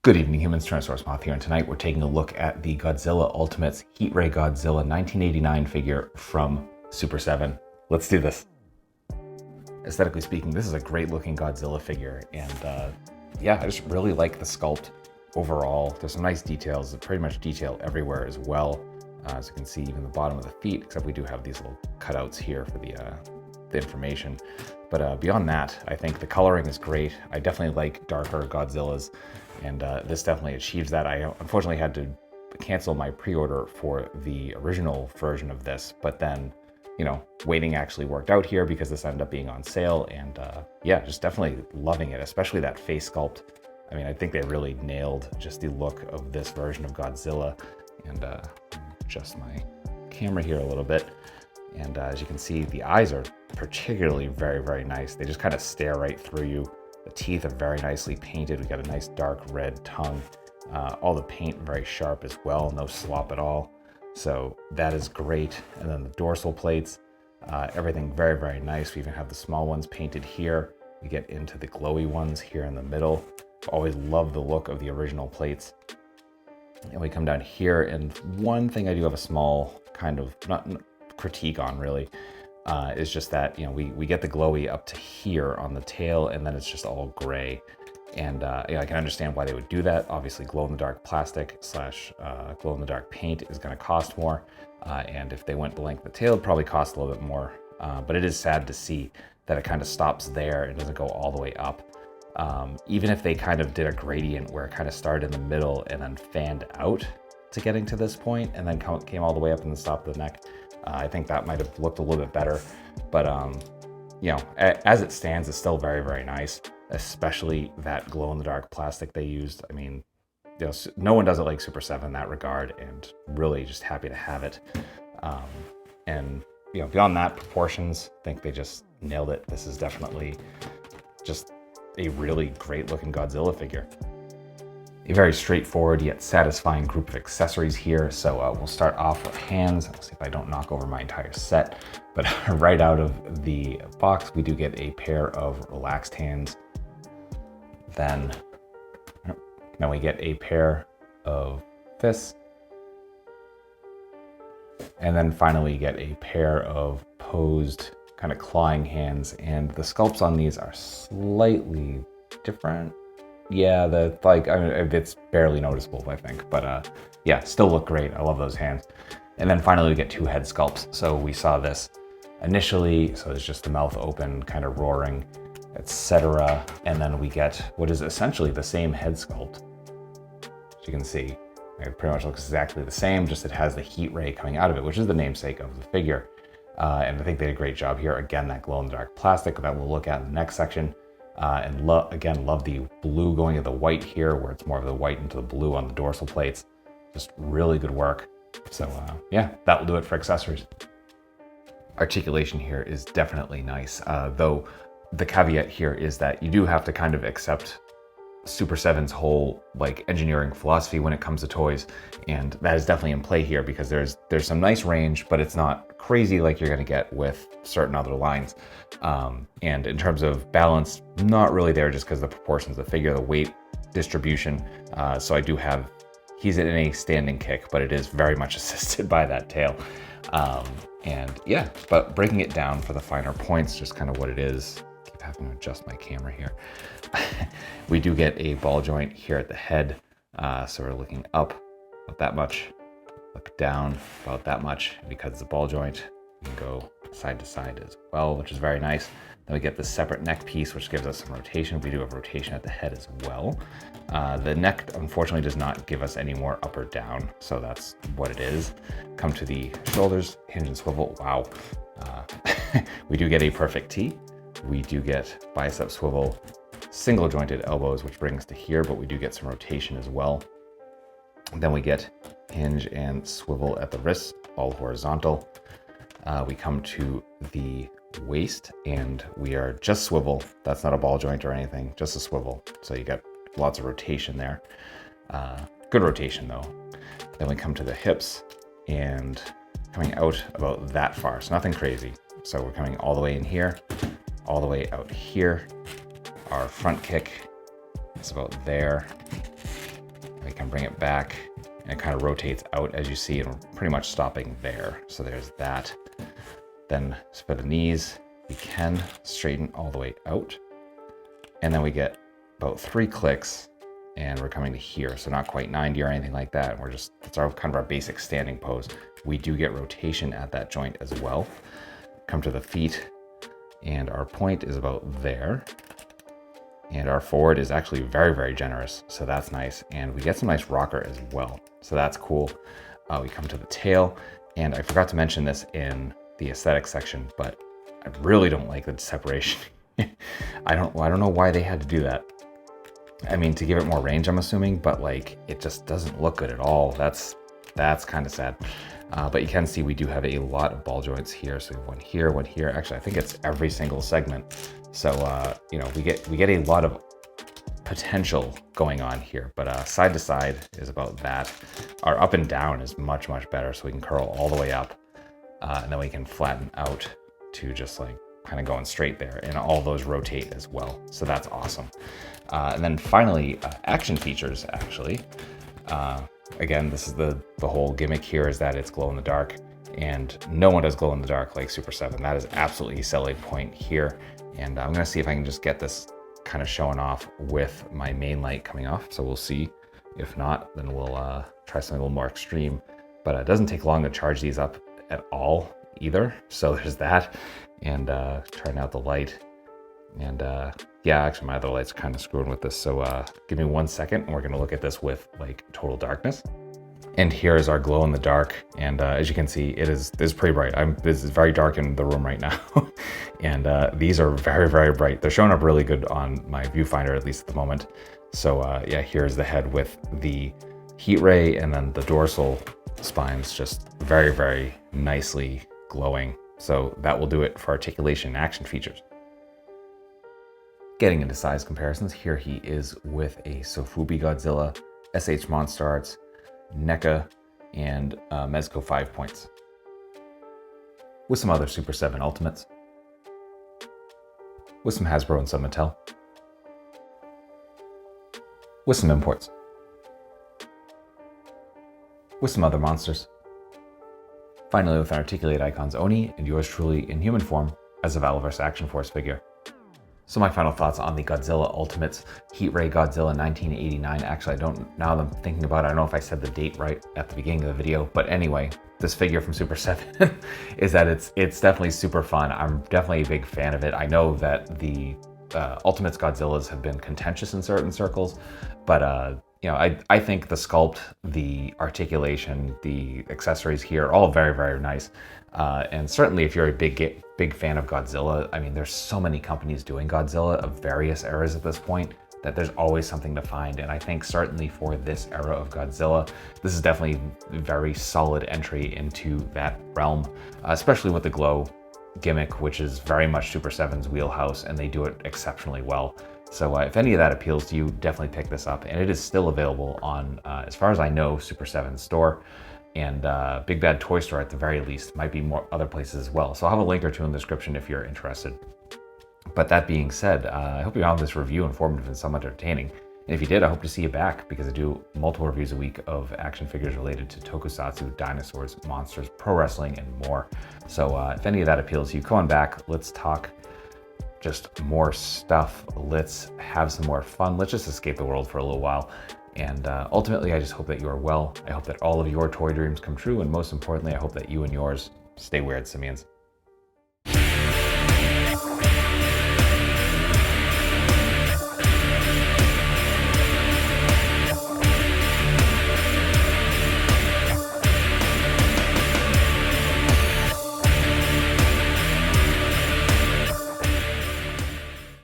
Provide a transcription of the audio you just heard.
Good evening, humans. Tyrannosaurusmoth here, and tonight we're taking a look at the Godzilla Ultimates Heat Ray Godzilla 1989 figure from Super7. Let's do this. Aesthetically speaking, this is a great looking Godzilla figure, and yeah, I just really like the sculpt overall. There's some nice details, pretty much detail everywhere as well. As you can see, even the bottom of the feet, except we do have these little cutouts here for the information. But beyond that, I think the coloring is great. I definitely like darker Godzillas, and this definitely achieves that. I unfortunately had to cancel my pre-order for the original version of this, but then, you know, waiting actually worked out here because this ended up being on sale, and yeah, just definitely loving it, especially that face sculpt. I mean, I think they really nailed just the look of this version of Godzilla, and adjust my camera here a little bit. And as you can see, the eyes are particularly very nice. They just kind of stare right through you. The teeth are very nicely painted. We got a nice dark red tongue. All the paint very sharp as well, no slop at all. So that is great. And then the dorsal plates, everything very nice. We even have the small ones painted here. We get into the glowy ones here in the middle. Always love the look of the original plates. And we come down here, and one thing I do have a small kind of, not critique on really, is just that, you know, we get the glowy up to here on the tail, and then it's just all gray. And yeah, I can understand why they would do that. Obviously, glow-in-the-dark plastic slash glow-in-the-dark paint is going to cost more, and if they went the length of the tail, it'd probably cost a little bit more. But it is sad to see that it kind of stops there and doesn't go all the way up. Even if they kind of did a gradient where it kind of started in the middle and then fanned out to getting to this point, and then came all the way up and then stopped at the neck, I think that might have looked a little bit better. But you know, as it stands, it's still very nice, especially that glow-in-the-dark plastic they used. I mean, you know, no one does it like Super7 in that regard, and really just happy to have it. And you know, beyond that, proportions, I think they just nailed it. This is definitely just a really great looking Godzilla figure. A very straightforward yet satisfying group of accessories here. So we'll start off with hands. Let's see if I don't knock over my entire set. But right out of the box, we do get a pair of relaxed hands. Then we get a pair of fists. And then finally we get a pair of posed kind of clawing hands. And the sculpts on these are slightly different. Yeah, I mean, it's barely noticeable, I think, but yeah, still look great. I love those hands. And then finally we get two head sculpts. So we saw this initially, so it's just the mouth open, kind of roaring, etc. And then we get what is essentially the same head sculpt. As you can see, it pretty much looks exactly the same, just it has the heat ray coming out of it, which is the namesake of the figure. And I think they did a great job here. Again, that glow-in-the-dark plastic that we'll look at in the next section. And again, love the blue going to the white here, where it's more of the white into the blue on the dorsal plates. Just really good work. So yeah, that will do it for accessories. Articulation here is definitely nice, though the caveat here is that you do have to kind of accept Super7's whole like engineering philosophy when it comes to toys, and that is definitely in play here because there's some nice range, but it's not crazy like you're going to get with certain other lines. And in terms of balance, not really there, just because the proportions of the figure, the weight distribution. So I do have, he's in a standing kick, but it is very much assisted by that tail. And yeah, but breaking it down for the finer points, just kind of what it is. Keep having to adjust my camera here. We do get a ball joint here at the head. So we're looking up about that much, look down about that much. Because it's a ball joint, we can go side to side as well, which is very nice. Then we get the separate neck piece, which gives us some rotation. We do have rotation at the head as well. The neck, unfortunately, does not give us any more up or down, so that's what it is. Come to the shoulders, hinge and swivel. Wow. We do get a perfect T. We do get bicep swivel, single jointed elbows, which brings to here, but we do get some rotation as well. And then we get hinge and swivel at the wrists, all horizontal. We come to the waist, and we are just swivel. That's not a ball joint or anything, just a swivel. So you get lots of rotation there. Good rotation though. Then we come to the hips, and coming out about that far, so nothing crazy. So we're coming all the way in here, all the way out here. Our front kick is about there. I can bring it back and it kind of rotates out as you see, and we're pretty much stopping there. So there's that. Then for the knees, we can straighten all the way out. And then we get about 3 clicks and we're coming to here. So not quite 90 or anything like that. We're just, that's our kind of our basic standing pose. We do get rotation at that joint as well. Come to the feet and our point is about there. And our forward is actually very, very generous. So that's nice. And we get some nice rocker as well. So that's cool. We come to the tail, and I forgot to mention this in the aesthetic section, but I really don't like the separation. I don't know why they had to do that. I mean, to give it more range, I'm assuming, but like, it just doesn't look good at all. That's kind of sad. But you can see we do have a lot of ball joints here. So we have one here, one here. Actually, I think it's every single segment. So, you know, we get a lot of potential going on here, but side to side is about that. Our up and down is much, much better. So we can curl all the way up and then we can flatten out to just like kind of going straight there, and all those rotate as well. So that's awesome. And then finally, action features actually. Again, this is the whole gimmick here, is that it's glow in the dark, and no one does glow in the dark like Super7. That is absolutely a selling point here. And I'm gonna see if I can just get this kind of showing off with my main light coming off. So we'll see. If not, then we'll try something a little more extreme. But it doesn't take long to charge these up at all either. So there's that. And trying out the light. And yeah, actually my other light's kind of screwing with this. So give me 1 second and we're gonna look at this with like total darkness. And here is our glow in the dark. And as you can see, it is pretty bright. This is very dark in the room right now. And these are very, very bright. They're showing up really good on my viewfinder, at least at the moment. So yeah, here's the head with the heat ray, and then the dorsal spines just very, very nicely glowing. So that will do it for articulation and action features. Getting into size comparisons, here he is with a Sofubi Godzilla, SH Monster Arts, NECA, and Mezco 5 points. With some other Super7 Ultimates. With some Hasbro and some Mattel. With some imports. With some other monsters. Finally, with an Articulate Icons Oni, and yours truly in human form as a Valorverse Action Force figure. So my final thoughts on the Godzilla Ultimates Heat Ray Godzilla 1989. Actually, now that I'm thinking about it, I don't know if I said the date right at the beginning of the video, but anyway, this figure from Super7 is that it's definitely super fun. I'm definitely a big fan of it. I know that the Ultimates Godzillas have been contentious in certain circles, but you know, I think the sculpt, the articulation, the accessories here, all very, very nice. And certainly if you're a big fan of Godzilla, I mean, there's so many companies doing Godzilla of various eras at this point that there's always something to find. And I think certainly for this era of Godzilla, this is definitely a very solid entry into that realm, especially with the glow gimmick, which is very much Super7's wheelhouse, and they do it exceptionally well. So if any of that appeals to you, definitely pick this up. And it is still available on, as far as I know, Super7's store, and Big Bad Toy Store at the very least. Might be more other places as well. So I'll have a link or two in the description if you're interested. But that being said, I hope you found this review informative and somewhat entertaining. And if you did, I hope to see you back, because I do multiple reviews a week of action figures related to tokusatsu, dinosaurs, monsters, pro wrestling, and more. So if any of that appeals to you, come on back. Let's talk just more stuff. Let's have some more fun. Let's just escape the world for a little while. And ultimately, I just hope that you are well. I hope that all of your toy dreams come true. And most importantly, I hope that you and yours stay weird, simians.